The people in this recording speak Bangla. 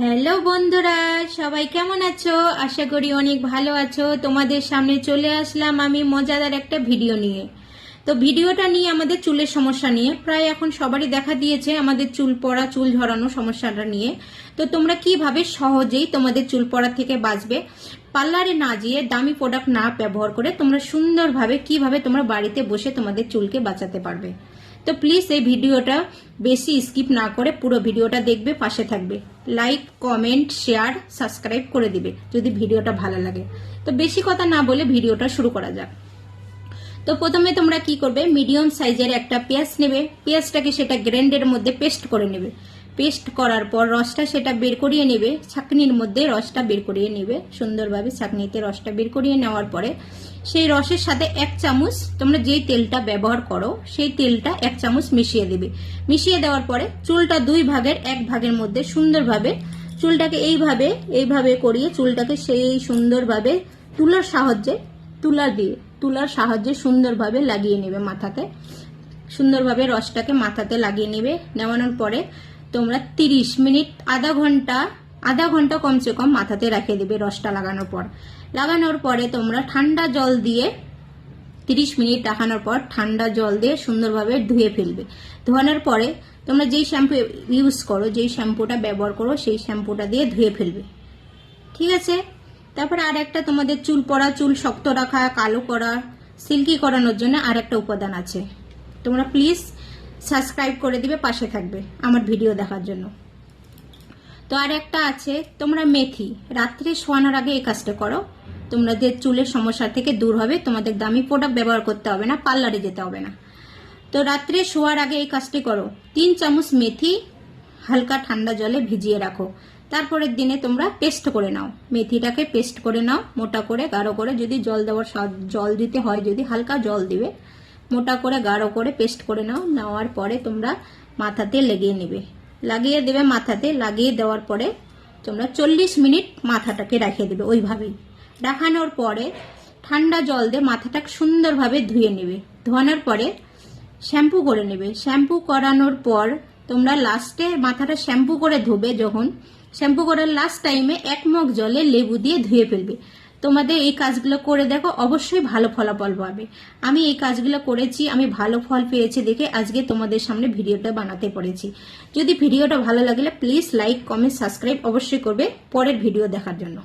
হ্যালো বন্ধুরা, সবাই কেমন আছো? আশা করি অনেক ভালো আছো। তোমাদের সামনে চলে আসলাম আমি মজাদার একটা ভিডিও নিয়ে। তো ভিডিওটা নিয়ে আমাদের চুলের সমস্যা নিয়ে, প্রায় এখন সবারই দেখা দিয়েছে আমাদের চুল পড়া, চুল ঝরানো সমস্যাটা নিয়ে। তো তোমরা কিভাবে সহজেই তোমাদের চুল পড়া থেকে বাঁচবে, পার্লারে না গিয়ে দামি প্রোডাক্ট না ব্যবহার করে তোমরা সুন্দরভাবে কিভাবে তোমরা বাড়িতে বসে তোমাদের চুলকে বাঁচাতে পারবে। তো প্লিজ এই ভিডিওটা বেশি স্কিপ না করে পুরো ভিডিওটা দেখবে, পাশে থাকবে, লাইক কমেন্ট শেয়ার সাবস্ক্রাইব করে দিবে যদি ভিডিওটা ভালো লাগে। তো বেশি কথা না বলে ভিডিওটা শুরু করা যাক। তো প্রথমে তোমরা কি করবে, মিডিয়াম সাইজের একটা পেঁয়াজ নেবে, পেঁয়াজটাকে সেটা গ্রাইন্ডারের মধ্যে পেস্ট করে নেবে। পেস্ট করার পর রসটা সেটা বের করিয়ে নেবে, ছাঁকনির মধ্যে রসটা বের করিয়ে নেবে সুন্দরভাবে। ছাঁকনিতে রসটা বের করিয়ে নেওয়ার পরে সেই রসের সাথে 1 চামচ তোমরা যেই তেলটা ব্যবহার করো সেই তেলটা 1 চামচ মিশিয়ে দেবে। মিশিয়ে দেওয়ার পরে চুলটা 2 ভাগের 1 ভাগের মধ্যে সুন্দরভাবে চুলটাকে এইভাবে করিয়ে চুলটাকে সেই সুন্দরভাবে তুলার সাহায্যে সুন্দরভাবে লাগিয়ে নেবে মাথাতে। সুন্দরভাবে রসটাকে মাথাতে লাগিয়ে নেবে। নেওয়ানোর পরে তোমরা 30 মিনিট আধা ঘন্টা কমসে কম মাথাতে রেখে দেবে। রসটা লাগানোর পরে তোমরা ঠান্ডা জল দিয়ে 30 মিনিট রাখানোর পর ঠান্ডা জল দিয়ে সুন্দরভাবে ধুয়ে ফেলবে। ধোয়ানোর পরে তোমরা যেই শ্যাম্পু ইউজ করো, যেই শ্যাম্পুটা ব্যবহার করো সেই শ্যাম্পুটা দিয়ে ধুয়ে ফেলবে। ঠিক আছে? তারপরে আর একটা তোমাদের চুল পড়া, চুল শক্ত রাখা, কালো করা, সিল্কি করানোর জন্য আর একটা উপাদান আছে। তোমরা প্লিজ সাবস্ক্রাইব করে দিবে, পাশে থাকবে আমার ভিডিও দেখার জন্য। তো আর একটা আছে, তোমরা মেথি রাত্রে শোয়ানোর আগে এই কাজটা করো। তোমরা যে চুলের সমস্যা থেকে দূর হবে, তোমাদের দামি প্রোডাক্ট ব্যবহার করতে হবে না, পার্লারে যেতে হবে না। তো রাত্রে শোয়ার আগে এই কাজটি করো। 3 চামচ মেথি হালকা ঠান্ডা জলে ভিজিয়ে রাখো। তারপরের দিনে তোমরা পেস্ট করে নাও, মেথিটাকে পেস্ট করে নাও মোটা করে গাঢ় করে। যদি জল দিতে হয়, যদি হালকা জল দিবে, মোটা করে গাঢ় করে পেস্ট করে নাও। নেওয়ার পরে তোমরা মাথাতে লাগিয়ে দেবে মাথাতে। লাগিয়ে দেওয়ার পরে তোমরা 40 মিনিট মাথাটাকে রেখে দেবে ওইভাবেই। রাখানোর পরে ঠান্ডা জল দিয়ে মাথাটা সুন্দরভাবে ধুয়ে নেবে। ধোয়ানোর পরে শ্যাম্পু করে নেবে। শ্যাম্পু করানোর পর তোমরা লাস্টে মাথাটা শ্যাম্পু করে ধোবে, যখন শ্যাম্পু করার লাস্ট টাইমে 1 মগ জলে লেবু দিয়ে ধুয়ে ফেলবে। তোমাদের এই কাজগুলো করে দেখো, অবশ্যই ভালো ফলাফল পাবে। আমি এই কাজগুলো করেছি, আমি ভালো ফল পেয়েছি দেখে আজকে তোমাদের সামনে ভিডিওটা বানাতে পেরেছি। যদি ভিডিওটা ভালো লাগলে প্লিজ লাইক কমেন্ট সাবস্ক্রাইব অবশ্যই করবে পরের ভিডিও দেখার জন্য।